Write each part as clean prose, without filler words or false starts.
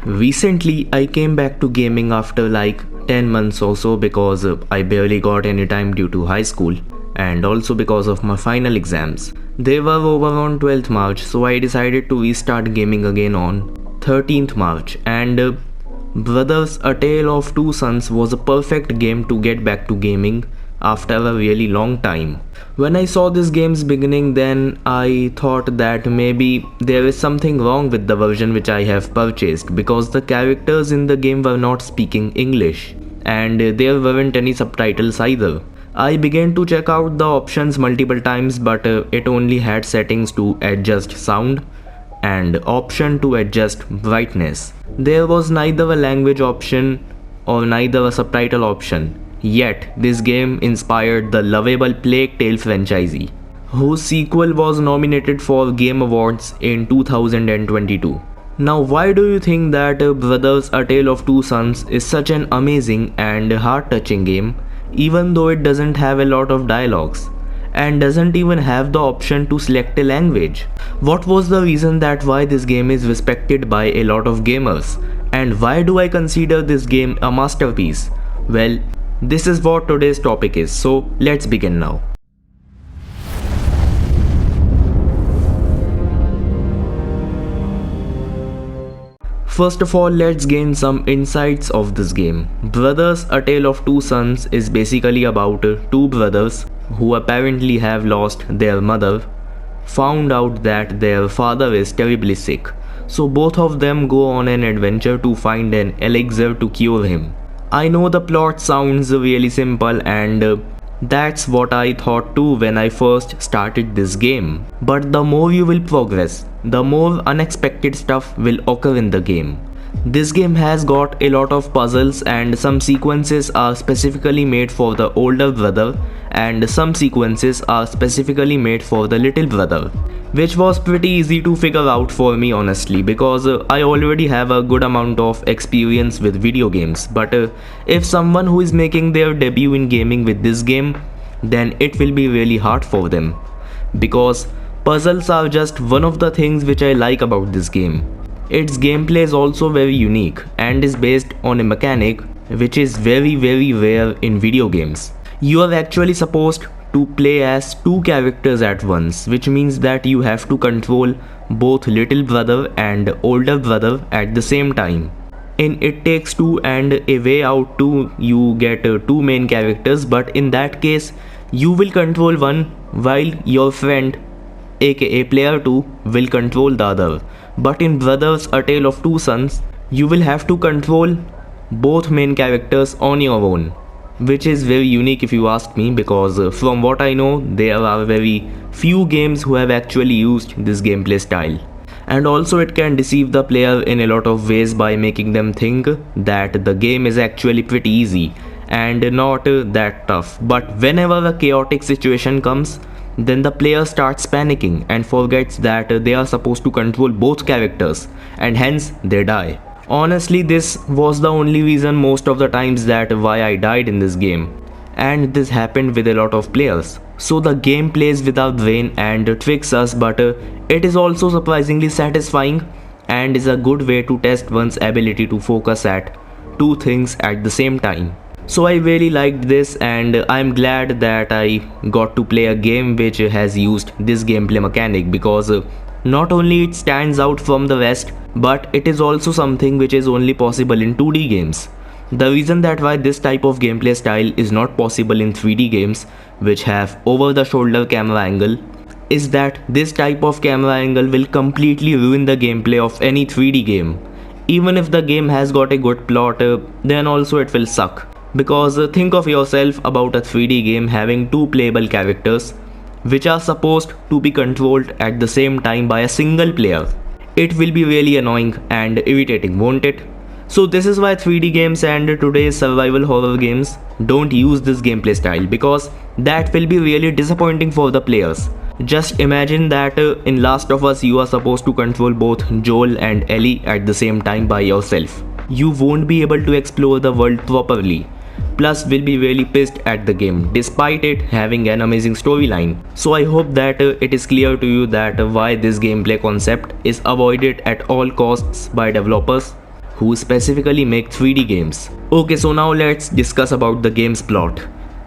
Recently, I came back to gaming after like 10 months or so because I barely got any time due to high school and also because of my final exams. They were over on 12th March, so I decided to restart gaming again on 13th March. And Brothers A Tale of Two Sons was a perfect game to get back to gaming after a really long time. When I saw this game's beginning, then I thought that maybe there is something wrong with the version which I have purchased because the characters in the game were not speaking English and there weren't any subtitles either. I began to check out the options multiple times, but it only had settings to adjust sound and option to adjust brightness. There was neither a language option or neither a subtitle option. Yet, this game inspired the lovable Plague Tale franchise, whose sequel was nominated for Game Awards in 2022. Now, why do you think that Brothers A Tale of Two Sons is such an amazing and heart-touching game, even though it doesn't have a lot of dialogues and doesn't even have the option to select a language? What was the reason that why this game is respected by a lot of gamers? And why do I consider this game a masterpiece? Well, this is what today's topic is, so let's begin now. First of all, let's gain some insights of this game. Brothers A Tale of Two Sons is basically about two brothers who apparently have lost their mother, found out that their father is terribly sick. So both of them go on an adventure to find an elixir to cure him. I know the plot sounds really simple and that's what I thought too when I first started this game. But the more you will progress, the more unexpected stuff will occur in the game. This game has got a lot of puzzles and some sequences are specifically made for the older brother and some sequences are specifically made for the little brother, which was pretty easy to figure out for me honestly because I already have a good amount of experience with video games. But if someone who is making their debut in gaming with this game, then it will be really hard for them because puzzles are just one of the things which I like about this game. Its gameplay is also very unique and is based on a mechanic which is very rare in video games. You are actually supposed to play as two characters at once, which means that you have to control both little brother and older brother at the same time. In It Takes Two and A Way Out 2, you get two main characters, but in that case, you will control one while your friend, aka player 2, will control the other. But in Brothers A Tale of Two Sons, you will have to control both main characters on your own, which is very unique if you ask me because from what I know, there are very few games who have actually used this gameplay style. And also it can deceive the player in a lot of ways by making them think that the game is actually pretty easy and not that tough. But whenever a chaotic situation comes, then the player starts panicking and forgets that they are supposed to control both characters and hence they die. Honestly, this was the only reason most of the times that why I died in this game. And this happened with a lot of players. So the game plays with our brain and tricks us, but it is also surprisingly satisfying and is a good way to test one's ability to focus at two things at the same time. So I really liked this and I'm glad that I got to play a game which has used this gameplay mechanic because not only it stands out from the rest, but it is also something which is only possible in 2D games. The reason that why this type of gameplay style is not possible in 3D games which have over the shoulder camera angle is that this type of camera angle will completely ruin the gameplay of any 3D game. Even if the game has got a good plot, then also it will suck. Because think of yourself about a 3D game having two playable characters which are supposed to be controlled at the same time by a single player. It will be really annoying and irritating, won't it? So this is why 3D games and today's survival horror games don't use this gameplay style because that will be really disappointing for the players. Just imagine that in Last of Us you are supposed to control both Joel and Ellie at the same time by yourself. You won't be able to explore the world properly. Plus will be really pissed at the game despite it having an amazing storyline. So I hope that it is clear to you that why this gameplay concept is avoided at all costs by developers who specifically make 3D games. Okay, so now let's discuss about the game's plot.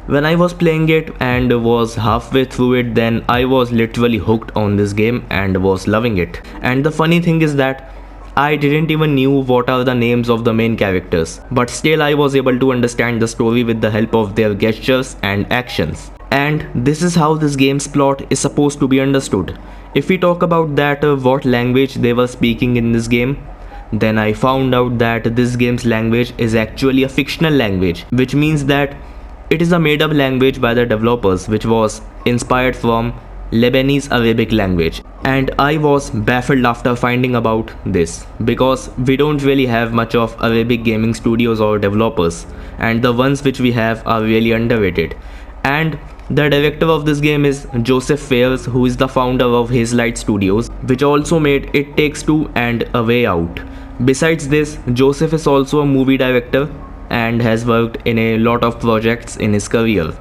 When I was playing it and was halfway through it, then I was literally hooked on this game and was loving it. And the funny thing is that I didn't even knew what are the names of the main characters, but still I was able to understand the story with the help of their gestures and actions. And this is how this game's plot is supposed to be understood. If we talk about that what language they were speaking in this game, then I found out that this game's language is actually a fictional language, which means that it is a made up language by the developers which was inspired from Lebanese Arabic language. And I was baffled after finding about this, because we don't really have much of Arabic gaming studios or developers, and the ones which we have are really underrated. And the director of this game is Joseph Fares, who is the founder of Hazelight Studios, which also made It Takes Two and A Way Out. Besides this, Joseph is also a movie director and has worked in a lot of projects in his career.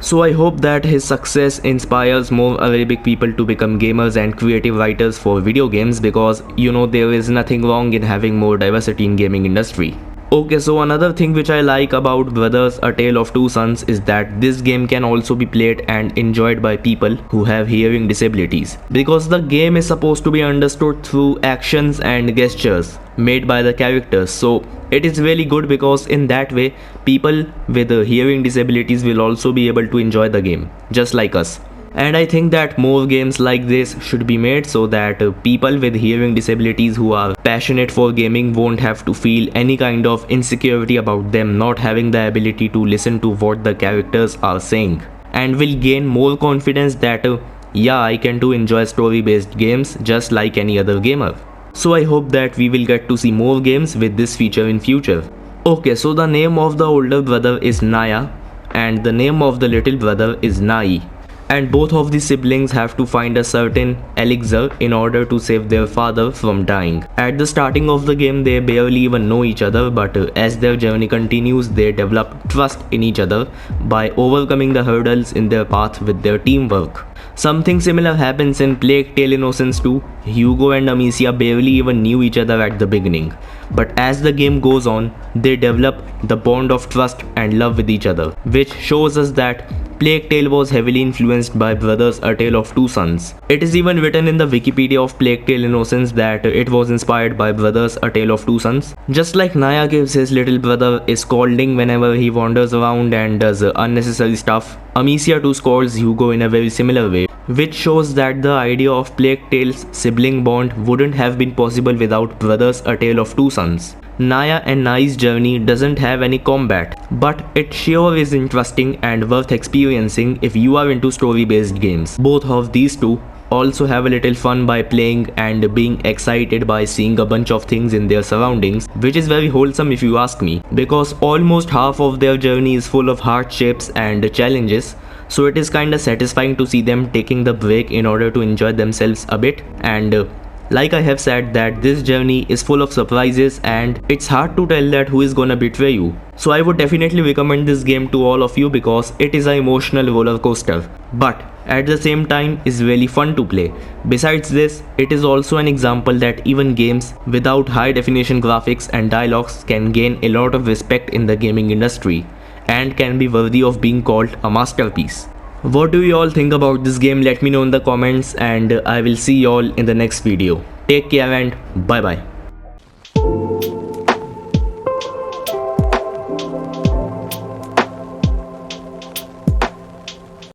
So I hope that his success inspires more Arabic people to become gamers and creative writers for video games, because there is nothing wrong in having more diversity in gaming industry. Okay, so another thing which I like about Brothers A Tale of Two Sons is that this game can also be played and enjoyed by people who have hearing disabilities, because the game is supposed to be understood through actions and gestures made by the characters. So it is really good, because in that way people with hearing disabilities will also be able to enjoy the game just like us. And I think that more games like this should be made, so that people with hearing disabilities who are passionate for gaming won't have to feel any kind of insecurity about them not having the ability to listen to what the characters are saying, and will gain more confidence that yeah, I can too enjoy story based games just like any other gamer. So I hope that we will get to see more games with this feature in future. Okay, so the name of the older brother is Naya and the name of the little brother is Nai. And both of the siblings have to find a certain elixir in order to save their father from dying. At the starting of the game, they barely even know each other, but as their journey continues, they develop trust in each other by overcoming the hurdles in their path with their teamwork. Something similar happens in Plague Tale Innocence 2. Hugo and Amicia barely even knew each other at the beginning, but as the game goes on, they develop the bond of trust and love with each other, which shows us that Plague Tale was heavily influenced by Brothers A Tale of Two Sons. It is even written in the Wikipedia of Plague Tale Innocence that it was inspired by Brothers A Tale of Two Sons. Just like Naya gives his little brother a scolding whenever he wanders around and does unnecessary stuff, Amicia too scolds Hugo in a very similar way, which shows that the idea of Plague Tale's sibling bond wouldn't have been possible without Brothers A Tale of Two Sons. Naya and Nai's journey doesn't have any combat, but it sure is interesting and worth experiencing if you are into story-based games. Both of these two also have a little fun by playing and being excited by seeing a bunch of things in their surroundings, which is very wholesome if you ask me, because almost half of their journey is full of hardships and challenges. So it is kinda satisfying to see them taking the break in order to enjoy themselves a bit. And like I have said, that this journey is full of surprises and it's hard to tell that who is gonna betray you. So I would definitely recommend this game to all of you, because it is an emotional roller coaster, but at the same time is really fun to play. Besides this, it is also an example that even games without high definition graphics and dialogues can gain a lot of respect in the gaming industry and can be worthy of being called a masterpiece. What do you all think about this game? Let me know in the comments, and I will see you all in the next video. Take care and bye bye.